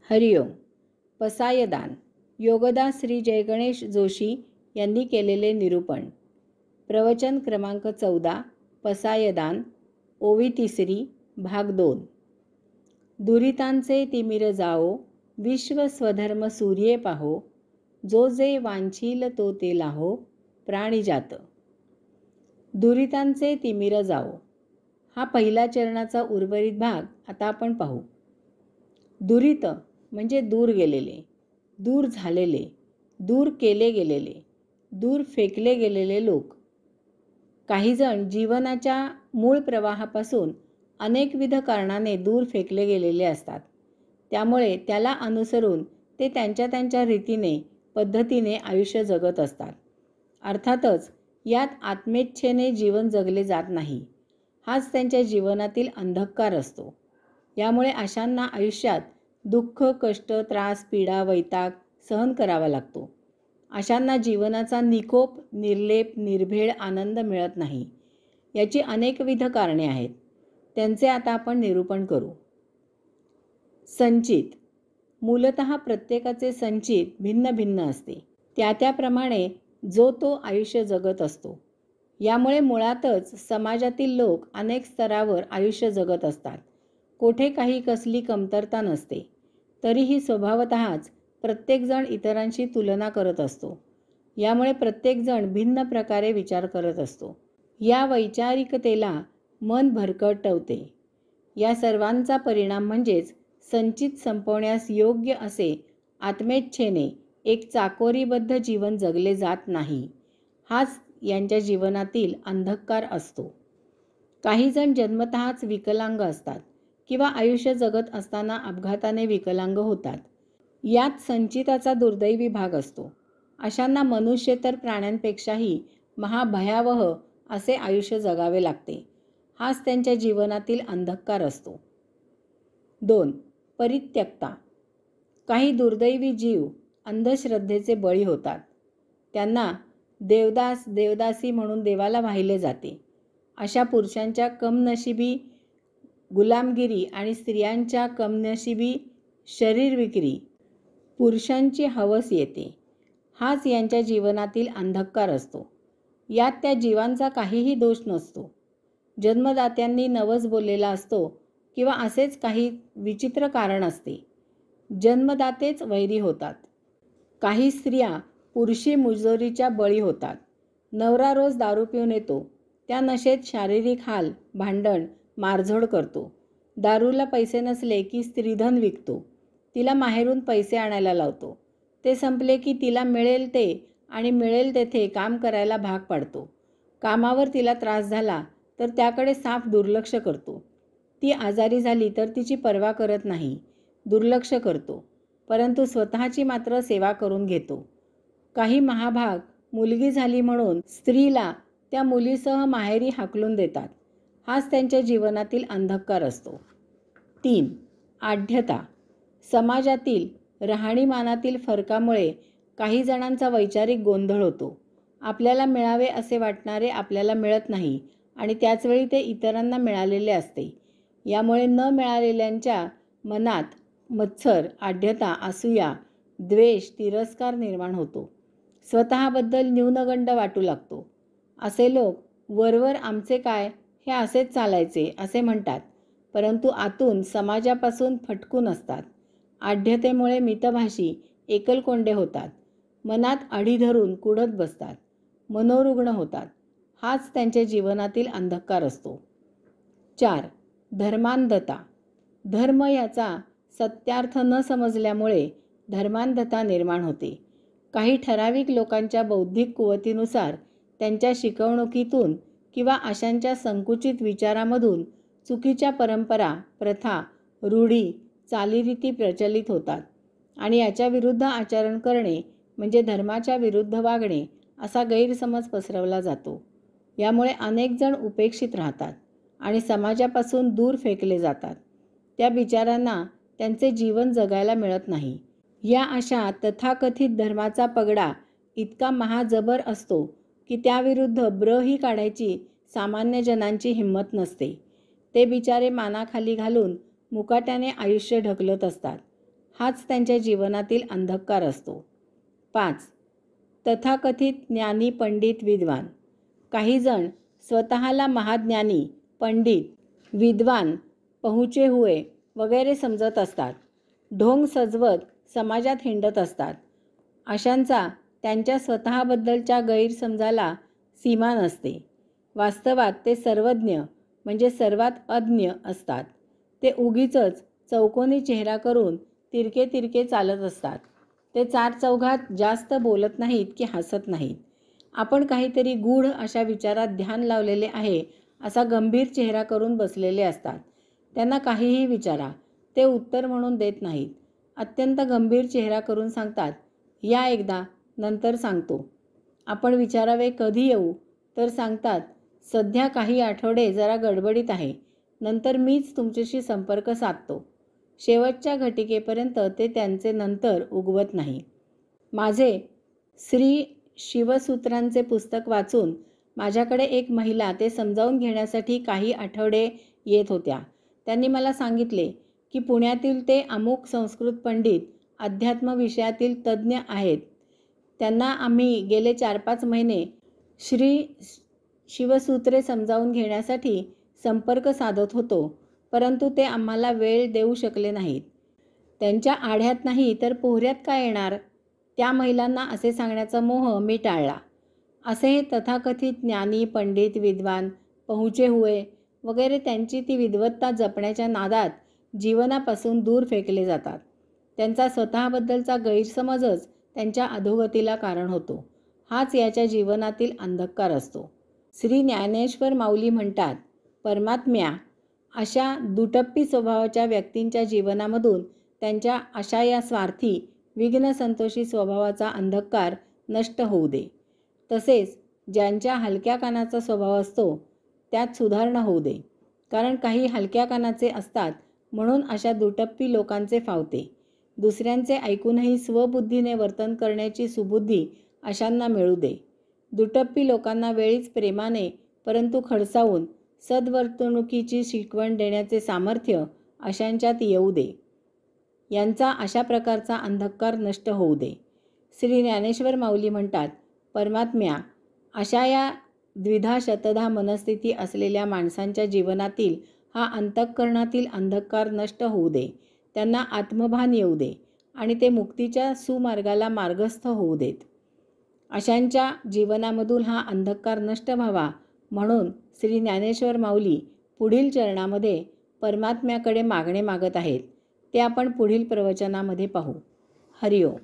हरिओम. पसायदान. योगदास श्री जयगणेश जोशी यांनी केलेले निरूपण. प्रवचन क्रमांक 14. पसायदान. ओवी तिसरी, भाग 2. दुरितांचे तिमिर जाओ, विश्व स्वधर्म सूर्ये पाहो, जो जे वांछील तो ते लाहो, प्राणिजात. दुरितांचे तिमिर जाओ हा पहिला चरणाचा उर्वरित भाग आता आपण पाहू. दुरित म्हणजे दूर गेलेले, दूर झालेले, दूर केले गेलेले, दूर फेकले गेलेले लोक. काहीजण जीवनाच्या मूळ प्रवाहापासून अनेकविध कारणाने दूर फेकले गेलेले असतात. त्यामुळे त्याला अनुसरून ते त्यांच्या त्यांच्या रीतीने पद्धतीने आयुष्य जगत असतात. अर्थातच यात आत्मेच्छेने जीवन जगले जात नाही. हाच त्यांच्या जीवनातील अंधकार असतो. यामुळे अशांना आयुष्यात दुःख, कष्ट, त्रास, पीडा, वैताग सहन करावा लागतो. अशांना जीवनाचा निकोप, निर्लेप, निर्भेळ आनंद मिळत नाही. याची अनेकविध कारणे आहेत. त्यांचे आता आपण निरूपण करू. संचित. मूलतः प्रत्येकाचे संचित भिन्न भिन्न असते. त्याप्रमाणे जो तो आयुष्य जगत असतो. यामुळे मुळातच समाजातील लोक अनेक स्तरावर आयुष्य जगत असतात. कोठे काही कसली कमतरता नसते. तरीही स्वभावतःच प्रत्येकजण इतरांशी तुलना करत असतो. यामुळे प्रत्येकजण भिन्न प्रकारे विचार करत असतो. या वैचारिकतेला मन भरकटवते. या सर्वांचा परिणाम म्हणजेच संचित संपवण्यास योग्य असे आत्मेच्छेने एक चाकोरीबद्ध जीवन जगले जात नाही. हाच यांच्या जीवनातील अंधकार असतो. काहीजण जन्मतःच विकलांग असतात किंवा आयुष्य जगत असताना अपघाताने विकलांग होतात. यात संचिताचा दुर्दैवी भाग असतो. अशांना मनुष्येतर प्राण्यांपेक्षाही महाभयावह असे आयुष्य जगावे लागते. हाच त्यांच्या जीवनातील अंधकार असतो. 2. परित्यक्ता. काही दुर्दैवी जीव अंधश्रद्धेचे बळी होतात. त्यांना देवदास देवदासी म्हणून देवाला वाहिले जाते. अशा पुरुषांच्या कमनशिबी गुलामगिरी आणि स्त्रियांच्या कमनशिबी शरीर विक्री, पुरुषांची हवस येते. हाच यांच्या जीवनातील अंधकार असतो. यात त्या जीवांचा काहीही दोष नसतो. जन्मदात्यांनी नवस बोललेला असतो किंवा असेच काही विचित्र कारण असते. जन्मदातेच वैरी होतात. काही स्त्रिया पुरुषी मुजोरीच्या बळी होतात. नवरा रोज दारू पिऊन येतो. त्या नशेत शारीरिक हाल, भांडण, मारझोड करतो. दारूला पैसे नसले की स्त्रीधन विकतो. तिला माहेरून पैसे आणायला लावतो. ते संपले की तिला मिळेल ते आणि मिळेल तेथे काम करायला भाग पाडतो. कामावर तिला त्रास झाला तर त्याकडे साफ दुर्लक्ष करतो. ती आजारी झाली तर तिची पर्वा करत नाही, दुर्लक्ष करतो. परंतु स्वतःची मात्र सेवा करून घेतो. काही महाभाग मुलगी झाली म्हणून स्त्रीला त्या मुलीसह माहेरी हाकलून देतात. हाच त्यांच्या जीवनातील अंधकार असतो. 3. आढ्यता. समाजातील राहणीमानातील फरकामुळे काही जणांचा वैचारिक गोंधळ होतो. आपल्याला मिळावे असे वाटणारे आपल्याला मिळत नाही आणि त्याचवेळी ते इतरांना मिळालेले असते. यामुळे न मिळालेल्यांच्या मनात मत्सर, आढ्यता, असूया, द्वेष, तिरस्कार निर्माण होतो. स्वतःबद्दल न्यूनगंड वाटू लागतो. असे लोक वरवर आमचे काय, हे असेच चालायचे असे म्हणतात, परंतु आतून समाजापासून फटकून असतात. आढ्यतेमुळे मितभाषी एकलकोंडे होतात. मनात अढी धरून कुढत बसतात. मनोरुग्ण होतात. हाच त्यांच्या जीवनातील अंधकार असतो. 4. धर्मांधता. धर्म याचा सत्यार्थ न समजल्यामुळे धर्मांधता निर्माण होते. काही ठराविक लोकांच्या बौद्धिक कुवतीनुसार त्यांच्या शिकवणुकीतून किंवा अशांच्या संकुचित विचारामधून चुकीच्या परंपरा, प्रथा, रूढी, चालीरीती प्रचलित होतात आणि याच्या विरुद्ध आचरण करणे म्हणजे धर्माच्या विरुद्ध वागणे असा गैरसमज पसरवला जातो. यामुळे अनेक जण उपेक्षित राहतात आणि समाजापासून दूर फेकले जातात. त्या बिचारांना त्यांचे जीवन जगायला मिळत नाही. या अशा तथाकथित धर्माचा पगडा इतका महाजबर असतो की त्याविरुद्ध ब्रही काढायची सामान्य जनांची हिंमत नसते. ते बिचारे मानाखाली घालून मुकाट्याने आयुष्य ढकलत असतात. हाच त्यांच्या जीवनातील अंधकार असतो. 5. तथाकथित ज्ञानी पंडित विद्वान. काही जण स्वतःला महाज्ञानी, पंडित, विद्वान, पहुँचे हुए वगैरे समजत असतात. ढोंग सजवत समाजात हिंडत असतात. अशांचा त्यांच्या स्वतःबद्दलच्या गैरसमजाला सीमा नसते. वास्तवात ते सर्वज्ञ म्हणजे सर्वात अज्ञ असतात. ते उगीचच चौकोनी चेहरा करून तिरके तिरके चालत असतात. ते चारचौघात जास्त बोलत नाहीत की हसत नाहीत. आपण काहीतरी गूढ अशा विचारात ध्यान लावलेले आहे असा गंभीर चेहरा करून बसलेले असतात. त्यांना काहीही विचारा, ते उत्तर म्हणून देत नाहीत. अत्यंत गंभीर चेहरा करून सांगतात, या एकदा, नंतर सांगतो. आपण विचारावे कधी येऊ, तर सांगतात, सध्या काही आठवडे जरा गडबडीत आहे, नंतर मीच तुमच्याशी संपर्क साधतो. शेवटच्या घटिकेपर्यंत ते त्यांचे नंतर उगवत नाही. माझे श्री शिवसूत्रांचे पुस्तक वाचून माझ्याकडे एक महिला ते समजावून घेण्यासाठी काही आठवडे येत होत्या. त्यांनी मला सांगितले की पुण्यातील ते अमुक संस्कृत पंडित अध्यात्म विषयातील तज्ज्ञ आहेत. त्यांना आम्ही गेले 4-5 महिने श्री शिवसूत्रे समजावून घेण्यासाठी संपर्क साधत होतो, परंतु ते आम्हाला वेळ देऊ शकले नाहीत. त्यांच्या आढ्यात नाही तर पोहऱ्यात काय येणार? त्या महिलांना असे सांगण्याचा मोह मी टाळला. असे हे तथाकथित ज्ञानी, पंडित, विद्वान, पहुँचे हुए वगैरे त्यांची ती विद्वत्ता जपण्याच्या नादात जीवनापासून दूर फेकले जातात. त्यांचा स्वतःबद्दलचा गैरसमजच त्यांच्या अधोगतीला कारण होतो. हाच याच्या जीवनातील अंधकार असतो. श्री ज्ञानेश्वर माऊली म्हणतात, परमात्म्या अशा दुटप्पी स्वभावाच्या व्यक्तींच्या जीवनामधून त्यांच्या अशा या स्वार्थी, विघ्नसंतोषी स्वभावाचा अंधकार नष्ट होऊ दे. तसेच ज्यांच्या हलक्या कानाचा स्वभाव असतो त्यात सुधारणा होऊ दे. कारण काही हलक्या कानाचे असतात म्हणून अशा दुटप्पी लोकांचे फावते. दुसऱ्यांचे ऐकूनही स्वबुद्धीने वर्तन करण्याची सुबुद्धी अशांना मिळू दे. दुटप्पी लोकांना वेळीच प्रेमाने परंतु खडसावून सद्वर्तणुकीची शिकवण देण्याचे सामर्थ्य अशांच्यात येऊ दे. यांचा अशा प्रकारचा अंधकार नष्ट होऊ दे. श्री ज्ञानेश्वर माऊली म्हणतात, परमात्म्या अशा या द्विधा शतधा मनस्थिती असलेल्या माणसांच्या जीवनातील हा अंतःकरणातील अंधकार नष्ट होऊ दे. त्यांना आत्मभान येऊ दे आणि ते मुक्तीच्या सुमार्गाला मार्गस्थ होऊ देत. अशांच्या जीवनामधून हा अंधकार नष्ट व्हावा म्हणून श्री ज्ञानेश्वर माऊली पुढील चरणामध्ये परमात्म्याकडे मागणे मागत आहेत. ते आपण पुढील प्रवचनामध्ये पाहू. हरिओम.